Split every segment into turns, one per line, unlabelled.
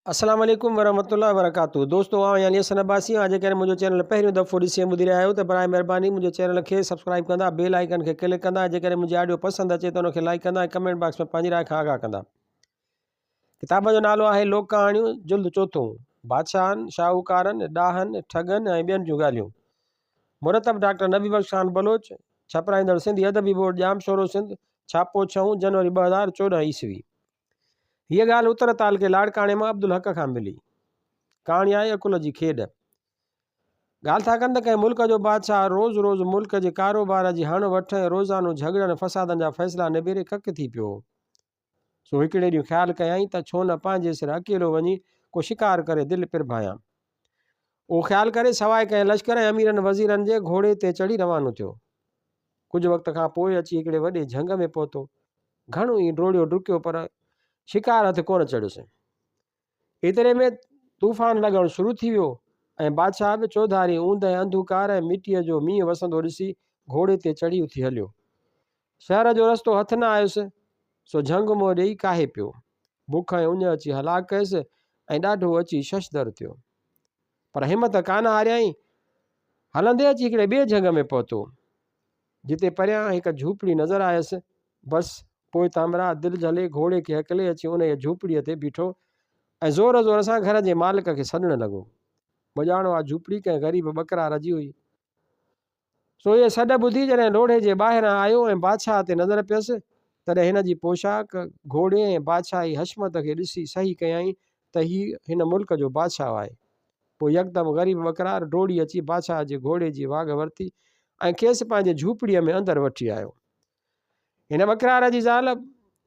अस्सलाम वालेकुम वरहमतुल्लाहि वबरकातुहू। दोस्तों यानी हसन अब्बासी आज करे मुझे चैनल पहिरियों दफ़ो ॾिसी ॿुधी रहिया आहियो त बराए महिरबानी मुझे चैनल खे सब्सक्राइब कंदा, बेल आइकन खे क्लिक कंदा, जेकॾहिं मुझे ऑडियो पसंदि अचे त उनखे लाइक कंदा, कमेंट बॉक्स में पंहिंजी राय खां आगाह कंदा। किताब जो नालो आहे लोक कहाणियूं जुल्द चोथों, बादशाहनि, शाहूकारनि, ॾाहनि, ठगनि ऐं ॿियनि जूं ॻाल्हियूं। मुरतब डॉक्टर नबी बख्श खान बलोच, छपराईंदड़ सिंधी अदबी बोर्ड जाम शोरो सिंध, छापो 6 जनवरी 2014 ईस्वी। हीअ ॻाल्हि उत्तर ताल के लाड़काणे मां अब्दुल हक खां मिली। कहाणी आहे अकुल जी खेॾ। ॻाल्हि था कनि त कंहिं मुल्क जो बादशाह रोज़ रोज़ मुल्क जे कारोबार जी हण वठ ऐं रोज़ानो झगड़नि फ़सादनि जा फ़ैसिला निबेरे कक थी पियो। सो हिकिड़े ॾींहुं ख़्यालु कयईं त छो न पंहिंजे सिर अकेलो वञी को शिकार करे दिलि पिरभायां। उहो ख़्यालु करे सवाइ कंहिं लश्कर ऐं अमीरनि वज़ीरनि जे घोड़े ते चढ़ी रवानो थियो। कुझु वक़्त खां पोइ अची हिकिड़े वॾे झंग में पहुतो। घणो ई डोड़ियो डुकियो पर शिकार हथ कोन चढ़ियुसि। एतिरे में तूफ़ान लॻणु शुरू थी वियो ऐं बादशाह बि चौधारी ऊंद ऐं अंधकार ऐं मिटीअ जो मींहुं वसंदो ॾिसी घोड़े ते चढ़ी उथी हलियो। शहर जो रस्तो हथ न आयुसि सो झंग मों ॾेई काहे पियो। बुख ऐं उञ अची हलाक कयसि ऐं ॾाढो अची शशदर थियो। पर हिमत कान हारियईं। हलंदे अची हिकिड़े ॿिए झंग में पहुतो जिते परियां हिकु झूपड़ी नज़र आयसि। बसि पोइ तामरा दिलि झले घोड़े खे हकले अची उन झूपड़ीअ ते बीठो ऐं ज़ोर ज़ोर सां घर जे मालिक खे सॾणु लॻो। ॿुॼाणो आहे झूपड़ी कंहिं ग़रीब बकरार जी हुई। सो इहे सॾ ॿुधी जॾहिं लोढ़े जे ॿाहिरां आयो ऐं बादशाह ते नज़र पियसि तॾहिं हिन जी पोशाक घोड़े ऐं बादशाही हशमत खे ॾिसी सही कयईं त हिन मुल्क जो बादशाह आहे। पोइ यकदमि ग़रीब बकरार डोड़ी अची बादशाह जे घोड़े जी वाघ वरिती ऐं खेसि पंहिंजे झूपड़ीअ में अंदरि वठी आयो। हिन बकरार जी ज़ाल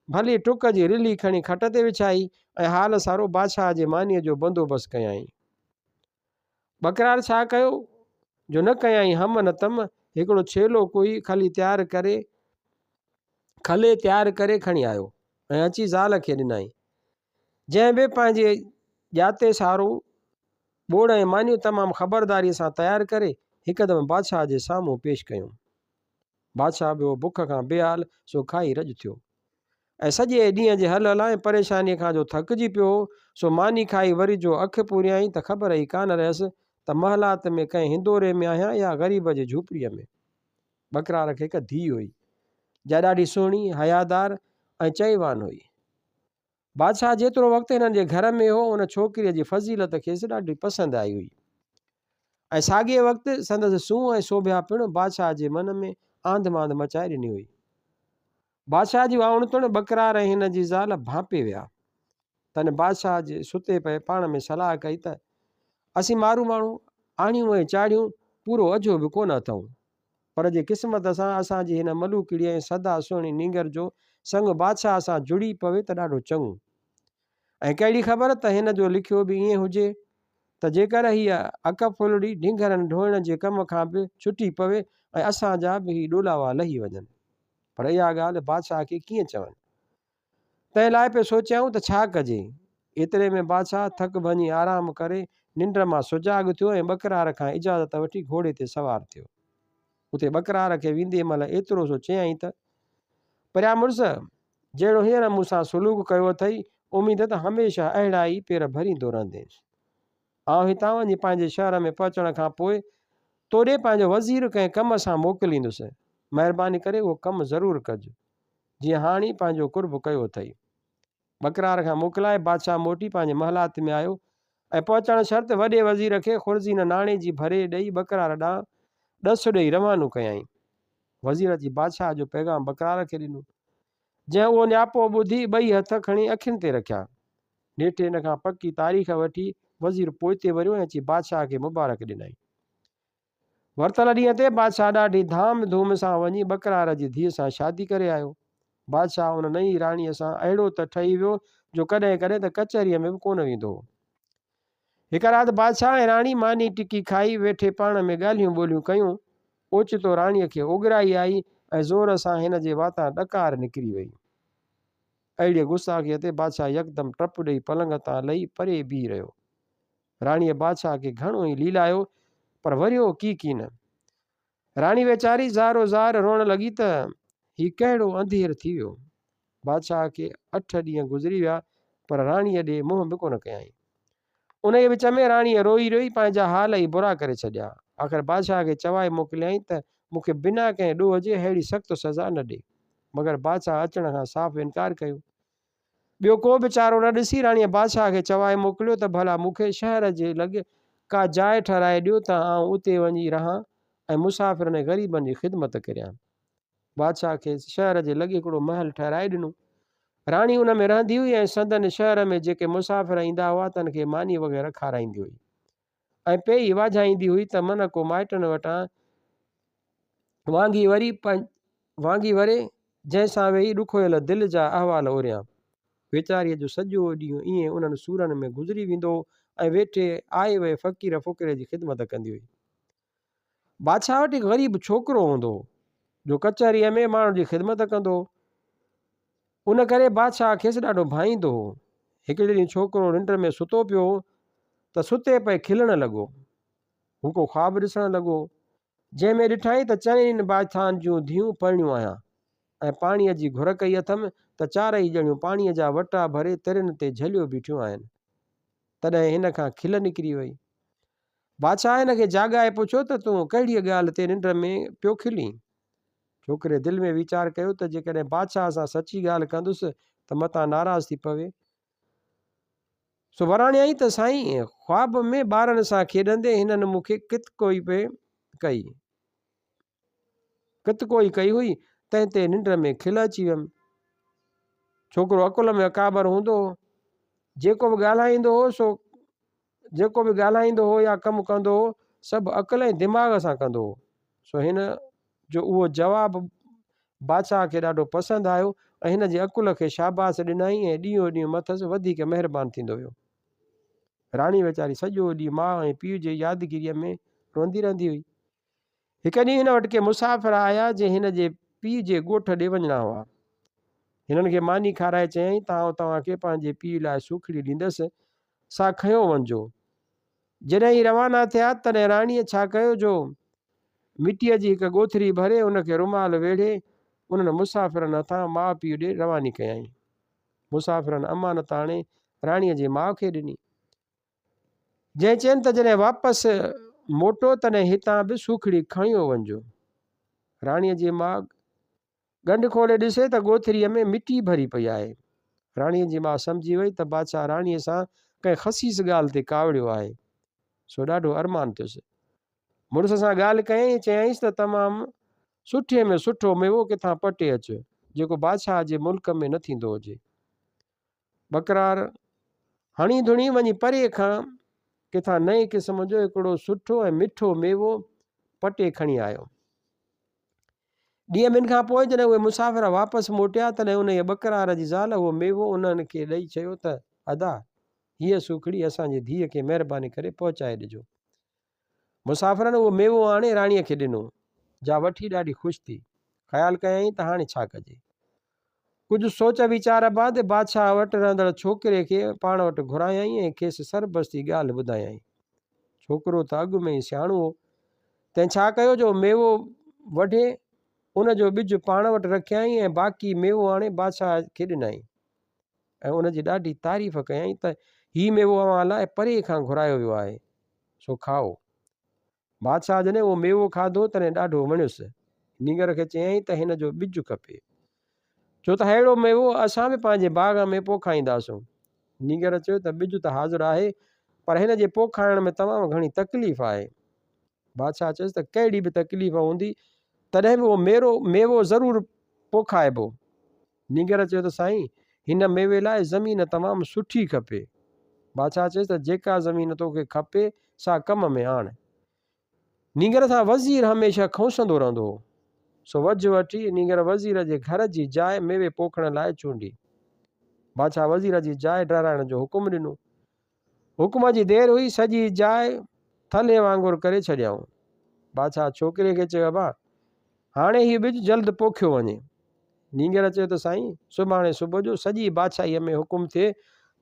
भली टुक जी रिली खणी खट ते विछाई ऐं हाल सारो बादशाह जे मानीअ जो बंदोबस्तु कयईं। बकरार छा कयो जो न कयईं हम न तम। हिकिड़ो छेलो कोई खले तयारु करे खणी आयो ऐं अची ज़ाल खे ॾिनई। जंहिं बि पंहिंजे ॼाते सारो ॿोड़ ऐं मानियूं तमामु ख़बरदारीअ सां तयारु करे हिकदमि बादशाह जे साम्हूं पेश कयूं। बादशाह बि उहो बुख खां बेहाल सो खाई रॼ थियो ऐं सॼे ॾींहं जे हल हलाए परेशानीअ खां जो थकिजी पियो सो मानी खाई वरी जो अखि पूरियईं त ख़बर ई कान रहियसि त महलात में कंहिं हिंदोरे में आहियां या ग़रीब जे झूपड़ीअ में। बकरार खे हिकु धीउ हुई जा ॾाढी सुहिणी हयादार ऐं चईवान हुई। बादशाह जेतिरो वक़्तु हिननि जे घर में हो उन छोकिरीअ जी फज़ीलत खेसि ॾाढी पसंदि आई हुई ऐं साॻिए वक़्तु संदसि सूंहं ऐं सोभिया पिणु बादशाह जे मन में आंध मांध मचाए ॾिनी हुई। बादशाह जी वाउणतुण बकरार ऐं हिन जी ज़ाल भांपे विया। तन बादशाह जे सुते पए पाण में सलाह कई त असीं मारू माण्हू आणियूं ऐं चाढ़ियूं पूरो अजो बि कोन अथऊं, पर जे क़िस्मत सां असांजी हिन मलूकड़ीअ ऐं सदा सुहिणी नींगर जो संग बादशाह सां जुड़ी पवे त ॾाढो चङो। ऐं कहिड़ी ख़बर त हिन जो लिखियो बि ईअं हुजे त जेकर हीअ अक फुलड़ी ढिंगरनि ढोइण जे कम खां बि छुटी पवे ऐं असांजा बि ही ॾोलावा लही वञनि। पर इहा ॻाल्हि बादशाह खे कीअं चवनि। तंहिं लाइ पियो सोचियाऊं त छा कजे। एतिरे में बादशाह थक भञी आराम करे निंड मां सुजाॻ थियो ऐं बकरार खां इजाज़त वठी घोड़े ते सवार थियो। उते बकरार खे वेंदे महिल एतिरो सो चयईं त परियां मुड़ुस जहिड़ो हींअर मूंसां सुलूक कयो अथई उमेद त हमेशह अहिड़ा ई पेर भरींदो रहंदे। आउं हितां वञी पंहिंजे शहर में पहुचण खां पोइ तोॾे पंहिंजो वज़ीर कंहिं कम सां मोकिलींदुसि। महिरबानी करे उहो कमु ज़रूरु कजो जीअं हाणे पंहिंजो कुर्ब कयो अथई। बकरार खां मोकिलाए बादशाह मोटी पंहिंजे महलात में आयो ऐं पहुचण शर्त वॾे वज़ीर खे खुर्ज़ीन नाणे जी भरे ॾेई बकरार ॾांहुं ॾस ॾेई रवानो कयईं। वज़ीर जी बादशाह जो पैगाम बकरार खे ॾिनो जंहिं उहो न्यापो ॿुधी ॿई हथ खणी अखियुनि ते रखिया। नेठि हिन खां पकी तारीख़ वठी वज़ीर पोइते वरियो ऐं अची बादशाह खे मुबारक ॾिनई। वरितल ॾींहं ते बादशाह ॾाढी धाम धूम सां वञी बकरार जी धीअ सां शादी करे आयो। बादशाह हुन नई राणीअ सां अहिड़ो त ठही वियो जो कॾहिं कॾहिं त कचहरीअ में बि कोन वेंदो हो। हिकु राति बादशाह ऐं राणी मानी टिकी खाई वेठे पाण में ॻाल्हियूं ॿोलियूं कयूं। ओचितो राणीअ खे उघराई आई ऐं ज़ोर सां हिन जे वातां ॾकार निकिरी वई। अहिड़ीअ गुस्साखीअ ते बादशाह यकदमि टप ॾेई पलंग तां लही परे बीह रहियो। राणीअ बादशाह खे घणो ई लीलायो पर वरियो की न। राणी वेचारी ज़ारो ज़ार रोअण लॻी त ही कहिड़ो अंधेर थी वियो। बादशाह खे 8 ॾींहं गुज़री विया पर राणीअ ॾे मुंहं बि कोन कयईं। उनजे विच में राणीअ रोई रोई पंहिंजा हाल ई बुरा करे छॾिया। आख़िर बादशाह खे चवाए मोकिलियईं त मूंखे बिना कंहिं ॾोह जे अहिड़ी सख़्तु सज़ा न ॾे, मगर बादशाह अचण खां साफ़ इनकार कयो। ॿियो को बि चारो न ॾिसी राणीअ बादशाह खे चवाए मोकिलियो त भला मूंखे शहर जे लॻे का जाइ ठहिराए ॾियो त आउं उते वञी रहां ऐं मुसाफ़िरनि ऐं ग़रीबनि जी ख़िदमत करियां। बादशाह खे शहर जे लॻे हिकिड़ो महल ठहिराए ॾिनो। राणी उन में रहंदी हुई ऐं संदन शहर में जेके मुसाफ़िर ईंदा हुआ तन खे मानी वग़ैरह खाराईंदी हुई ऐं पेई वाझाईंदी हुई त मन को माइटनि वटां वांगी वरे जंहिंसां वेही ॾुखोयल दिलि जा अहवाल ओरियां। वेचारीअ जो सॼो ॾींहुं ईअं उन्हनि सूरनि में गुज़री वेंदो ऐं वेठे आए वे फ़क़ीर फ़ुक़ीर जी ख़िदमत कंदी हुई। बादशाह वटि हिकु ग़रीब छोकिरो हूंदो जो कचहरीअ में माण्हुनि जी ख़िदमत कंदो। उन करे बादशाह खेसि ॾाढो भाईंदो हो। हिकिड़े ॾींहुं छोकिरो निंड में सुतो पियो त सुते पए खिलण लॻो। हू को ख़्वाबु ॾिसणु लॻो जंहिंमें ॾिठाई त चइनि बादशाहनि जूं धीअरूं परिणियूं आहियां ऐं पाणीअ जी घुर कई अथमि त चारई ॼणियूं पाणीअ जा वटा भरे तिरनि ते झलियो बीठियूं आहिनि। तॾहिं हिन खां खिल निकिरी वई। बादशाह हिन खे जाॻाए पुछियो त तूं कहिड़ी ॻाल्हि ते निंड में पियो खिली। छोकिरे दिलि में वीचार कयो त जेकॾहिं बादशाह सां सची ॻाल्हि कंदुसि त मतां नाराज़ थी पवे। सो वराणियई त साईं, ख़्वाब में ॿारनि सां खेॾंदे हिननि मूंखे कित कोई कई हुई, तंहिं ते निंड में खिल अची वियमि। छोकिरो अकुल में अकाबर हूंदो, जेको बि ॻाल्हाईंदो हो या कमु कंदो हो सभु अकुल ऐं दिमाग़ सां कंदो हो। सो हिन जो उहो जवाबु बादशाह खे ॾाढो पसंदि आयो ऐं हिन जे अकुल खे शाबाश ॾिनई ऐं ॾींहों ॾींहुं मथसि वधीक महिरबानी थींदो वियो। राणी वीचारी सॼो ॾींहुं माउ ऐं पीउ जे यादगिरीअ में रोंदी रहंदी हुई। हिकु ॾींहुं हिन वटि के मुसाफ़िर आया जे हिन जे पीउ जे ॻोठ ॾे वञिणा हुआ। हिननि खे मानी खाराए चयईं त आउं तव्हांखे पंहिंजे पीउ लाइ सूखड़ी ॾींदसि, सा खयो वञिजो। जॾहिं ही रवाना थिया तॾहिं राणीअ छा कयो जो मिटीअ जी हिकु ॻोथरी भरे उनखे रुमाल वेढ़े उन्हनि मुसाफ़िरनि हथां माउ पीउ ॾे रवानी कयईं। मुसाफ़िरनि अमानत आणे राणीअ जे माउ खे ॾिनी, जंहिं चयनि त जॾहिं वापसि मोटो तॾहिं हितां बि सूखड़ी खणी वञिजो। राणीअ जी माउ गंढ खोले ॾिसे त ॻोथरीअ में मिटी भरी पई आहे। राणीअ जी माउ सम्झी वई त बादशाह राणीअ सां कंहिं ख़सीस ॻाल्हि ते कावड़ियो आहे। सो ॾाढो अरमान थियुसि। मुड़ुस सां ॻाल्हि कयईं, चयईंसि त तमामु सुठे में सुठो मेवो किथां पटे अचु जेको बादशाह जे मुल्क में न थींदो हुजे। बकरार हणी धुणी वञी परे खां किथां नए क़िस्म जो हिकिड़ो सुठो ऐं मिठो मेवो पटे खणी आयो। ॾींहं ॿिनि खां पोइ जॾहिं उहे मुसाफ़िर वापसि मोटिया तॾहिं उन बकरार जी ज़ाल उहो मेवो उन्हनि खे ॾेई चयो त अदा हीअ सूखड़ी असांजी धीअ खे महिरबानी करे पहुचाए ॾिजो। मुसाफ़िरनि उहो मेवो आणे राणीअ खे ॾिनो। जा वठी ॾाढी ख़ुशि थी। ख़्यालु कयईं त हाणे छा कजे। कुझु सोच वीचार बाद बादशाह वटि रहंदड़ छोकिरे खे पाण वटि घुरायईं ऐं खेसि सरबस्ती ॻाल्हि ॿुधायईं। छोकिरो त अॻु में ई सियाणो हो। तंहिं छा कयो जो मेवो वढे उनजो ॿिज पाण वटि रखियईं ऐं बाक़ी मेवो आणे बादशाह खे ॾिनई ऐं उनजी ॾाढी तारीफ़ कयईं त हीउ मेवो अव्हां लाइ परे खां घुरायो वियो आहे, सो खाओ। बादशाह जॾहिं उहो मेवो खाधो तॾहिं ॾाढो वणियुसि। नींगर खे चयईं त हिन जो ॿिज खपे, छो त अहिड़ो मेवो असां बि पंहिंजे बाग़ में पोखाईंदासूं। नींगर चयो त ॿिज त हाज़िर आहे पर हिन जे पोखाइण में तमामु घणी तकलीफ़ आहे। बादशाह चयुसि त कहिड़ी बि तकलीफ़ हूंदी तॾहिं बि उहो मेवो ज़रूरु पोखाइबो। नींगर चयो त साईं, हिन मेवे लाइ ज़मीन तमामु सुठी खपे। बादशाह चयुसि त जेका ज़मीन तोखे खपे सा कम में आण। नींगर सां वज़ीर हमेशह खौंसंदो रहंदो हो। सो वझ वठी नींगर वज़ीर जे घर जी जाइ मेवे पोखण लाइ चूंडी। बादशाह वज़ीर जी जाइ डराइण जो हुकुम ॾिनो। हुकुम जी देरि हुई, सॼी जाइ थले वांगुरु करे छॾियऊं। बादशाह छोकिरे खे चयो, अबा हाणे हीउ ॿिज जल्द पोखियो वञे। नींगर चयो त साईं, सुभाणे सुबुह जो सॼी बादशाहीअ में हुकुम थिए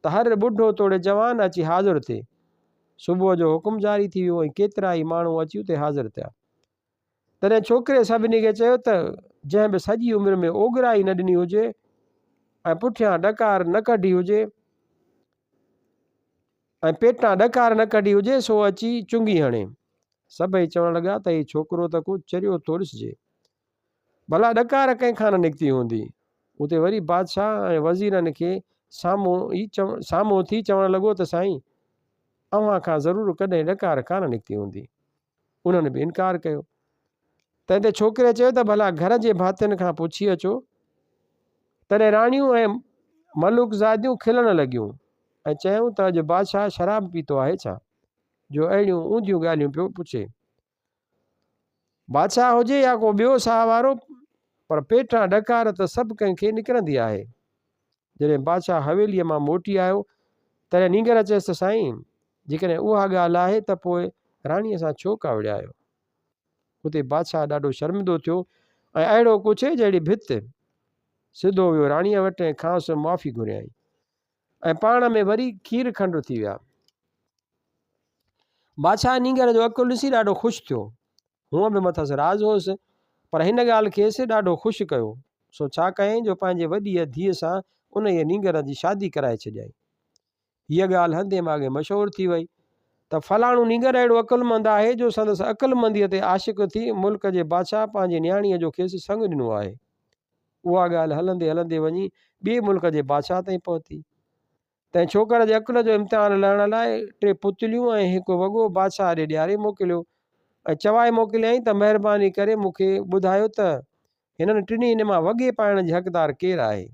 त हर ॿुढो तोड़े जवान अची हाज़िर थिए। सुबुह जो हुकुम जारी थी वियो ऐं केतिरा ई माण्हू अची उते हाज़िर थिया। तॾहिं छोकिरे सभिनी खे चयो त जंहिं बि सॼी उमिरि में ओघराई न ॾिनी हुजे ऐं पुठियां डकार न कढी हुजे ऐं पेटां ॾकार न कढी हुजे सो अची चुंगी हणे। सभई चवण लॻा त हीउ छोकिरो त कुझु चरियो थो ॾिसिजे, भला ॾकार कंहिंखां न निकिती हूंदी। उते वरी बादशाह ऐं वज़ीरनि खे साम्हूं थी चवणु लॻो त साईं अव्हां खां ज़रूरु कॾहिं ॾकार कान निकिती हूंदी। उन्हनि बि इनकार कयो। तंहिं ते छोकिरे चयो त भला घर जे भातियुनि खां पुछी अचो। तॾहिं राणियूं ऐं मलुकज़ादियूं खिलण लॻियूं ऐं चयूं त अॼु बादशाह शराब पीतो आहे छा, जो अहिड़ियूं ऊंधियूं ॻाल्हियूं पियो पुछे। बादशाह हुजे या को ॿियो साह वारो, पर पेटां ॾकार त सभु कंहिंखे निकिरंदी आहे। जॾहिं बादशाह हवेलीअ मां मोटी आयो तॾहिं नींगर चयसि त साईं जेकॾहिं उहा ॻाल्हि आहे त पोइ राणीअ सां छो का विड़ायो। उते बादशाह ॾाढो शर्मिंदो थियो ऐं अहिड़ो कुझु जहिड़ी भित सिधो वियो राणीअ वटि ऐं खांसि माफ़ी घुरियाई ऐं पाण में वरी खीर खंडु थी विया। बादशाह नींगर जो अकुलु ॾिसी ॾाढो ख़ुशि थियो। हूअं बि मथां राज़ होसि, पर हिन ॻाल्हि खेसि ॾाढो ख़ुशि कयो। सो छा कयईं जो पंहिंजे वॾीअ धीअ सां उन जे नींगर जी शादी कराए छॾियईं। हीअ ॻाल्हि हंधे माॻे मशहूरु थी वई त फलाणो नींगर अहिड़ो अकुलमंद आहे जो संदसि अकुलमंदीअ ते आशिक़ थी मुल्क जे बादशाह पंहिंजे न्याणीअ जो खेसि संग ॾिनो आहे। उहा ॻाल्हि हलंदे हलंदे वञी ॿिए मुल्क जे बादशाह ताईं पहुती। तंहिं छोकिरे जे अकुल जो इम्तिहान लहण लाइ 3 पुतलियूं ऐं हिकु वॻो बादशाह ॾे ॾियारे मोकिलियो ऐं चवाए मोकिलियईं त महिरबानी करे मूंखे ॿुधायो त हिननि टिनी मां वॻे पाइण जी हक़दार केरु आहे।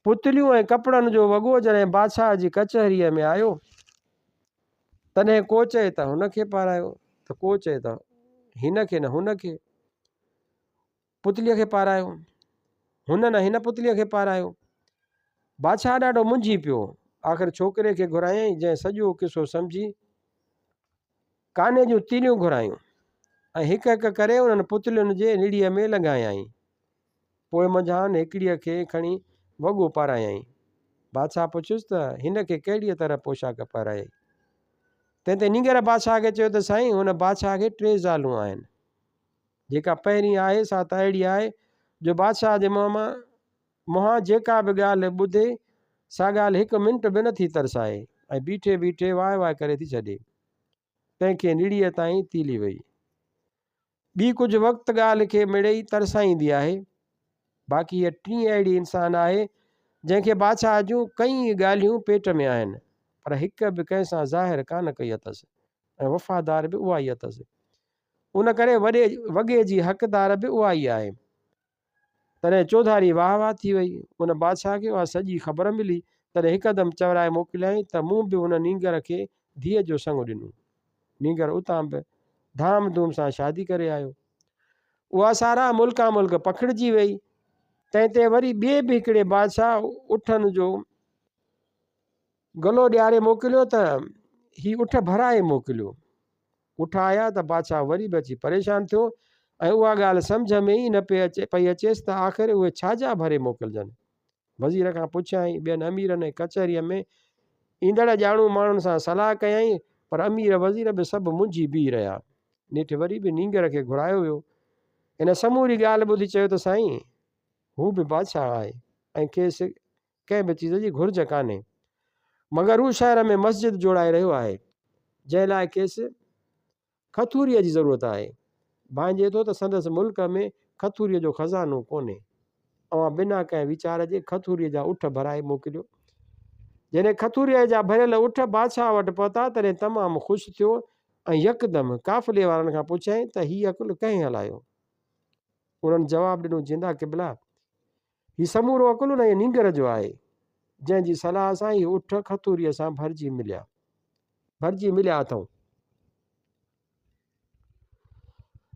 पुतलियूं ऐं कपिड़नि जो वॻो जॾहिं बादशाह जी कचहरीअ में आयो तॾहिं को चए त हुनखे पारायो, त को चए त हिन खे न हुन खे, पुतलीअ खे पारायो, हुन न हिन पुतलीअ खे पारायो। बादशाह ॾाढो मुंझी पियो। आख़िर छोकिरे खे घुरायईं जंहिं सॼो किसो सम्झी काने जूं तीलियूं घुरायूं ऐं हिकु हिकु करे उन्हनि पुतलियुनि जे निड़ीअ में लॻायईं। पोइ मंझान हिकिड़ीअ खे खणी वॻो पारायईं। बादशाह पुछियुसि त हिन खे कहिड़ीअ तरह पोशाक पारायईं। तंहिं ते नींगर बादशाह खे चयो त साईं हुन बादशाह खे 3 ज़ालूं आहिनि। जेका पहिरीं आहे सा त अहिड़ी आहे जो बादशाह जे मुंहां जेका बि ॻाल्हि ॿुधे सा ॻाल्हि 1 मिंट बि नथी तरसाए ऐं बीठे बीठे वाह वाह करे थी छॾे। तंहिंखे निड़ीअ ताईं तीली वई। ॿी कुझु वक़्तु ॻाल्हि खे मिड़ेई तरसाईंदी आहे। बाक़ी हीअ 3 अहिड़ी इंसान आहे जंहिंखे बादशाह जूं कई ॻाल्हियूं पेट में आहिनि, पर हिकु बि कंहिंसां ज़ाहिर कान कई अथसि ऐं वफ़ादार बि उहा ई अथसि। उन करे वॻे जी हक़दार बि उहा ई आहे। तॾहिं चौधारी वाह वाह थी वई। उन बादशाह खे उहा सॼी ख़बर मिली तॾहिं हिकदमि चवराए मोकिलियईं त मूं बि उन नींगर खे धीअ जो संग ॾिनो। नींगर उतां बि धाम धूम सां शादी करे आयो। उहा सारा मुल्का मुल्क पखिड़िजी वई। तंहिं ते वरी ॿिए बि हिकिड़े बादशाह उठनि जो गलो ॾियारे मोकिलियो त ही उठ भराए मोकिलियो। उठ आया त बादशाह वरी बि अची परेशान थियो ऐं उहा ॻाल्हि सम्झ में ई न पई अचेसि त आख़िर उहे छाजा भरे मोकिलजनि। वज़ीर खां पुछियईं, ॿियनि अमीरनि ऐं कचहरीअ में ईंदड़ ॼाणू माण्हुनि सां सलाह कयईं, पर अमीर वज़ीर बि सभु मुंझी बीह रहिया। नेठि वरी बि नींगर खे घुरायो वियो। इन समूरी ॻाल्हि ॿुधी चयो त साईं हू बि बादशाह आहे ऐं खेसि कंहिं बि चीज़ जी घुर्ज कान्हे, मगर हू शहर में मस्जिद जोड़ाए रहियो आहे जंहिं लाइ खेसि खथूरीअ जी ज़रूरत आहे। भांइजे थो त संदसि मुल्क में खथूरीअ जो ख़ज़ानो कोन्हे। अवां बिना कंहिं वीचार जे खथूरीअ जा उठ भराए मोकिलियो। जॾहिं खथूरीअ जा भरियल उठ बादशाह वटि पहुता तॾहिं तमामु ख़ुशि थियो ऐं यकदमि काफ़िले वारनि खां पुछियईं त हीअ अकुलु कंहिं हलायो। उन्हनि जवाबु ॾिनो, जिंदा क़िबला हीउ समूरो अकुलु न नींगर जो आहे, जंहिंजी सलाह सां हीअ उठ खथूरीअ सां भरिजी मिलिया अथऊं।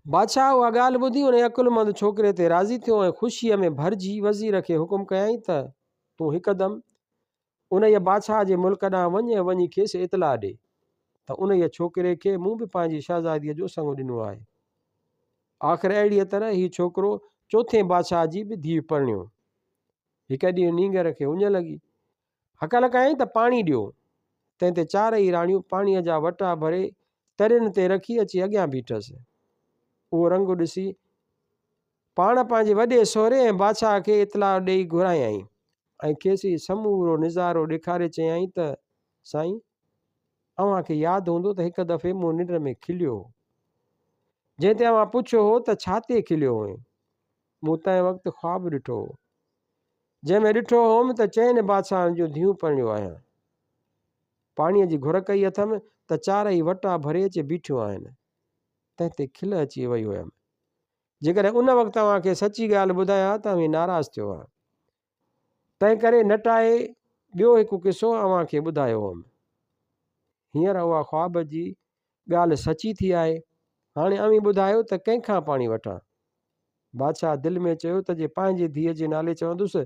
बादशाह उहा ॻाल्हि ॿुधी उन अकुलमंद छोकिरे ते राज़ी थियो ऐं ख़ुशीअ में भरिजी वज़ीर खे हुकुम कयईं त तूं हिकदमि उन बादशाह जे मुल्क ॾांहुं वञी खेसि इतला ॾे त उन छोकिरे खे मूं बि पंहिंजी शहज़ादीअ जो संग ॾिनो आहे। आख़िर अहिड़ीअ तरह हीउ छोकिरो 4थे बादशाह जी बि धीउ परिणियो। हिकु ॾींहुं नींगर खे उञ लॻी। हकल कयईं त पाणी ॾियो। तंहिं ते 4 राणियूं पाणीअ जा वटा भरे तरियुनि ते रखी अची अॻियां बीठसि। उहो रंग ॾिसी पाण पंहिंजे वॾे सहुरे ऐं बादशाह खे इतला ॾेई घुरायईं ऐं खेसि समूरो निज़ारो ॾेखारे चयईं त साईं अव्हांखे यादि हूंदो त हिकु दफ़े मूं निंड में खिलियो हो, जंहिं ते अव्हां पुछियो हो त छा ते खिलियो हुई। मूं तंहिं वक़्तु ख़्वाबु ॾिठो हो, जंहिंमें ॾिठो हुउमि त चइनि बादशाहनि जूं धीअरूं परिणियो आहियां। पाणीअ जी घुर कई अथमि त चारई वटा भरे अचे बीठियूं आहिनि। तंहिं ते खिल अची वई हुयमि। जेकॾहिं उन वक़्तु तव्हांखे सची ॻाल्हि ॿुधायां त तव्हां नाराज़ थियो आहे। तंहिं करे नटाए ॿियो हिकु किसो अव्हांखे ॿुधायो हुउमि। हींअर उहा ख़्वाब जी ॻाल्हि सची थी आहे। हाणे अव्हीं ॿुधायो त कंहिंखां पाणी वठां। बादशाह दिलि में चयो त जे पंहिंजी धीअ जे नाले चवंदुसि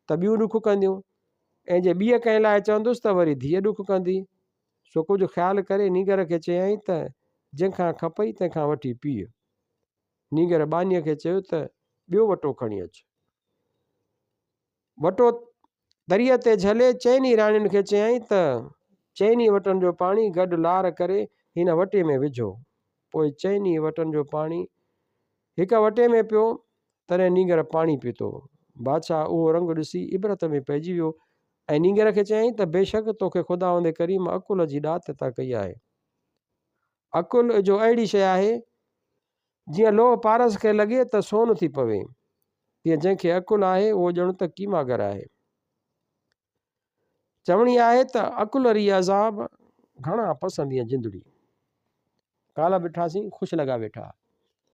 त ॿियूं ॾुख कंदियूं, ऐं जे ॿीअ कंहिं लाइ चवंदुसि त वरी धीअ ॾुख कंदी। सो कुझु ख़्यालु करे नीगर खे चयईं त जंहिंखां खपई तंहिंखां वठी पीउ। नीगर बानीअ खे चयो त ॿियो वटो खणी अचु। वटो दरीअ ते झले चइनी राणियुनि खे चयईं त चइनी वटनि जो पाणी गॾु लार करे हिन वटे में विझो। पोइ चइनी वटनि जो पाणी हिकु वटे में पियो, तॾहिं नीगर पाणी पीतो। बादशाह उहो रंग ॾिसी इबरत में पइजी वियो ऐं नीगर खे चयईं त बेशक तोखे ख़ुदावंद करीम अकुल जी ॾात अता कई आहे। अकुल जो अहिड़ी शइ आहे जीअं लोह पारस खे लॻे त सोन थी पवे, तीअं जंहिंखे अकुल आहे उहो ॼण त कीमागर आहे। चवणी आहे त अकुल री अज़ाब घणा पसंदि जिंदड़ी। काला ॾिठासीं ख़ुशि लॻा वेठा।